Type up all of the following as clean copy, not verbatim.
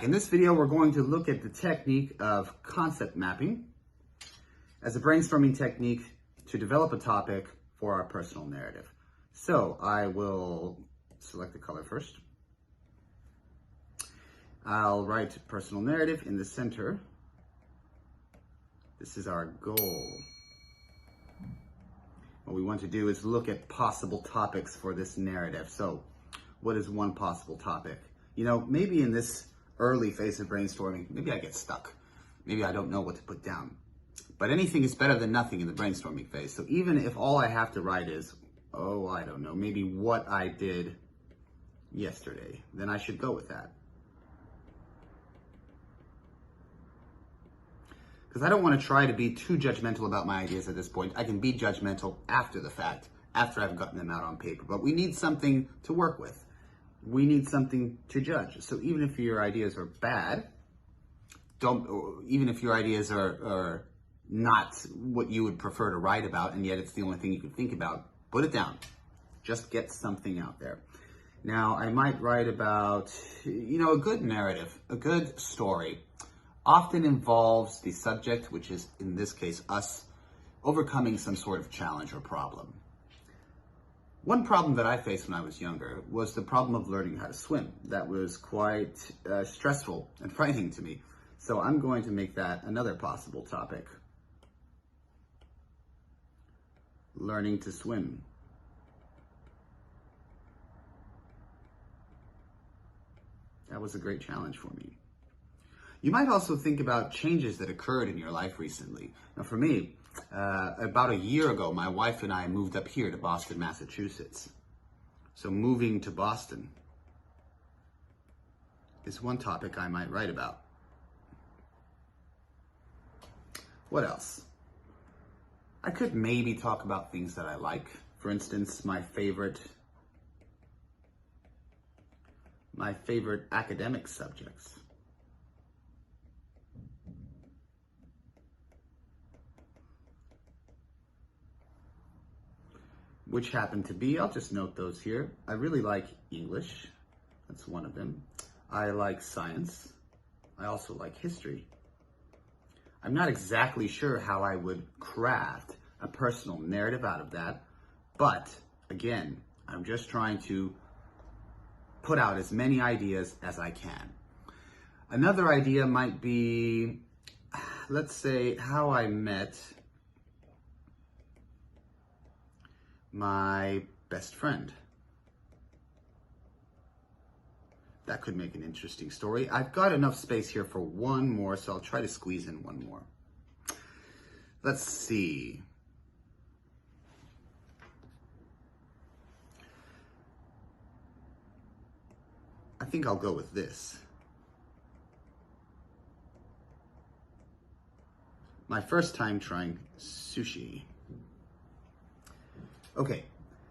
back. In this video, we're going to look at the technique of concept mapping as a brainstorming technique to develop a topic for our personal narrative. So I will select the color first. I'll write personal narrative in the center. This is our goal. What we want to do is look at possible topics for this narrative. So what is one possible topic? You know, maybe in this early phase of brainstorming, maybe I get stuck. Maybe I don't know what to put down. But anything is better than nothing in the brainstorming phase. So even if all I have to write is, oh, I don't know, maybe what I did yesterday, then I should go with that. Because I don't want to try to be too judgmental about my ideas at this point. I can be judgmental after the fact, after I've gotten them out on paper. But we need something to work with. We need something to judge. So even if your ideas are bad, even if your ideas are not what you would prefer to write about, and yet it's the only thing you can think about, put it down. Just get something out there. Now, I might write about, a good narrative, a good story often involves the subject, which is, in this case, us, overcoming some sort of challenge or problem. One problem that I faced when I was younger was the problem of learning how to swim. That was quite stressful and frightening to me. So I'm going to make that another possible topic. Learning to swim. That was a great challenge for me. You might also think about changes that occurred in your life recently. Now for me, about a year ago, my wife and I moved up here to Boston, Massachusetts. So moving to Boston is one topic I might write about. What else? I could maybe talk about things that I like. For instance, my favorite academic subjects. Which happen to be, I'll just note those here. I really like English. That's one of them. I like science. I also like history. I'm not exactly sure how I would craft a personal narrative out of that, but again, I'm just trying to put out as many ideas as I can. Another idea might be, let's say, how I met my best friend. That could make an interesting story. I've got enough space here for one more, so I'll try to squeeze in one more. Let's see. I think I'll go with this. My first time trying sushi. Okay,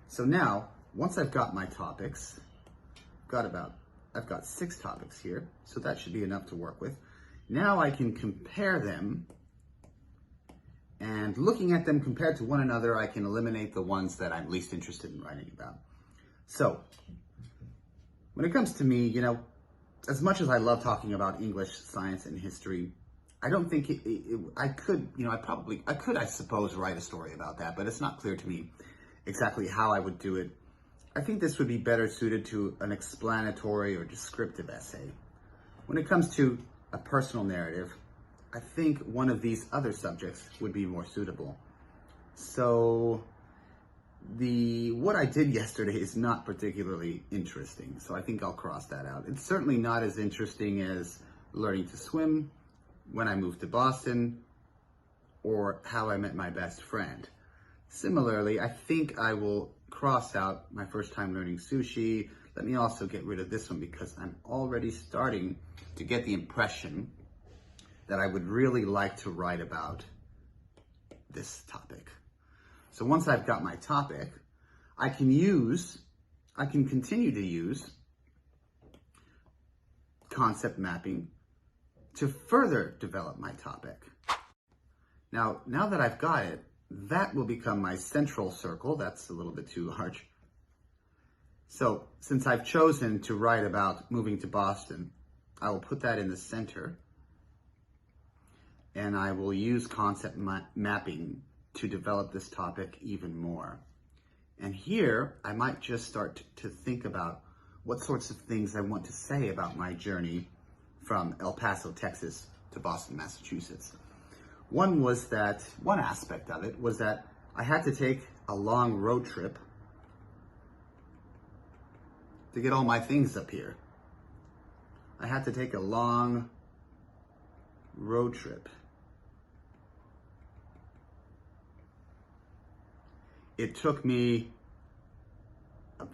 so now, once I've got my topics, I've got 6 topics here, so that should be enough to work with. Now I can compare them, and looking at them compared to one another, I can eliminate the ones that I'm least interested in writing about. So, when it comes to me, as much as I love talking about English, science, and history, I don't think I could, I suppose, write a story about that, but it's not clear to me exactly how I would do it. I think this would be better suited to an explanatory or descriptive essay. When it comes to a personal narrative, I think one of these other subjects would be more suitable. So what I did yesterday is not particularly interesting, so I think I'll cross that out. It's certainly not as interesting as learning to swim, when I moved to Boston, or how I met my best friend. Similarly, I think I will cross out my first time learning sushi. Let me also get rid of this one because I'm already starting to get the impression that I would really like to write about this topic. So once I've got my topic, I can continue to use concept mapping to further develop my topic. Now that I've got it, that will become my central circle. That's a little bit too large. So since I've chosen to write about moving to Boston, I will put that in the center, and I will use concept mapping to develop this topic even more. And here, I might just start to think about what sorts of things I want to say about my journey from El Paso, Texas to Boston, Massachusetts. One aspect of it was that I had to take a long road trip to get all my things up here. I had to take a long road trip. It took me,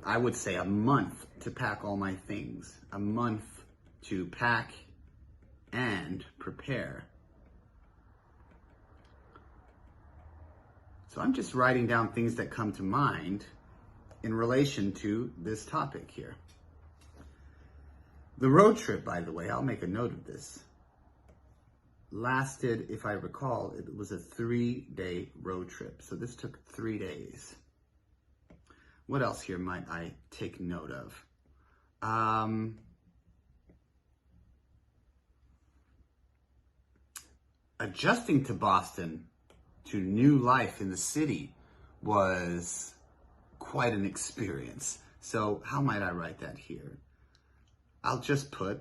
I would say, a month to pack all my things, a month to pack and prepare. So I'm just writing down things that come to mind in relation to this topic here. The road trip, by the way, I'll make a note of this, lasted, if I recall, it was a 3-day road trip. So this took 3 days. What else here might I take note of? Adjusting to Boston, to new life in the city, was quite an experience. So how might I write that here? I'll just put,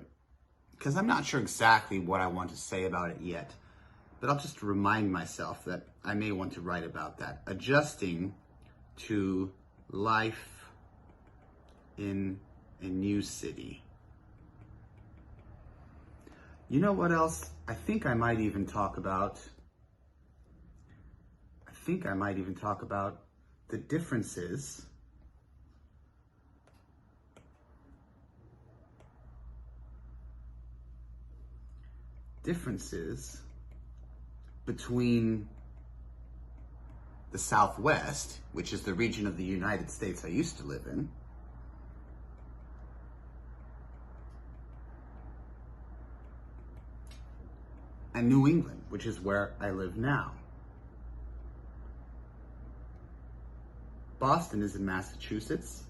because I'm not sure exactly what I want to say about it yet, but I'll just remind myself that I may want to write about that. Adjusting to life in a new city. You know what else? I think I might even talk about the differences between the Southwest, which is the region of the United States I used to live in, and New England, which is where I live now. Boston is in Massachusetts.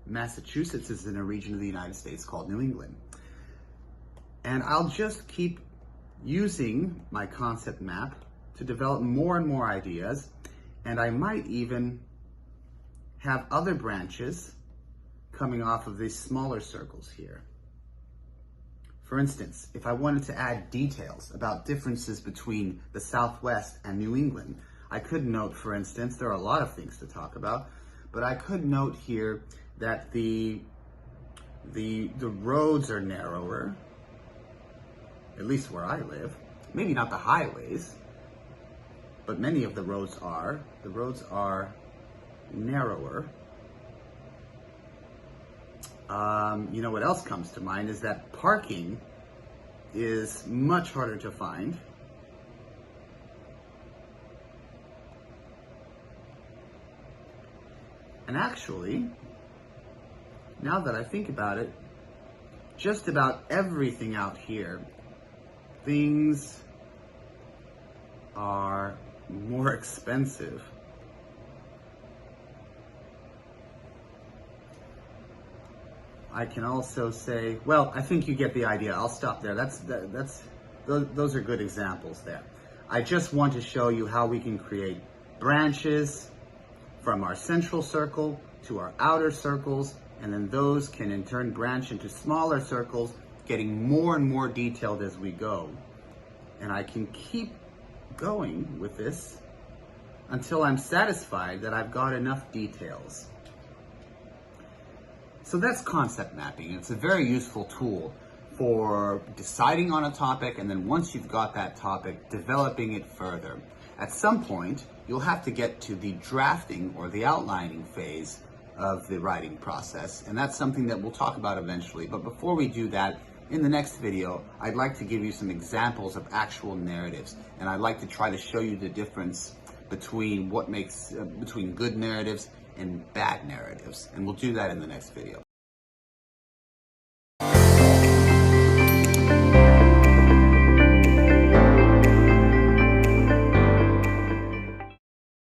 Massachusetts is in a region of the United States called New England. And I'll just keep using my concept map to develop more and more ideas, and I might even have other branches coming off of these smaller circles here. For instance, if I wanted to add details about differences between the Southwest and New England, I could note, for instance, there are a lot of things to talk about, but I could note here that the roads are narrower, at least where I live. Maybe not the highways, but many of the roads are. The roads are narrower. You know what else comes to mind is that parking is much harder to find. And actually, now that I think about it, just about everything out here, things are more expensive. I can also say, well, I think you get the idea. I'll stop there. Those are good examples there. I just want to show you how we can create branches from our central circle to our outer circles, and then those can in turn branch into smaller circles, getting more and more detailed as we go. And I can keep going with this until I'm satisfied that I've got enough details. So that's concept mapping. It's a very useful tool for deciding on a topic, and then once you've got that topic, developing it further. At some point, you'll have to get to the drafting or the outlining phase of the writing process, and that's something that we'll talk about eventually. But before we do that, in the next video, I'd like to give you some examples of actual narratives, and I'd like to try to show you the difference between between good narratives and bad narratives, and we'll do that in the next video.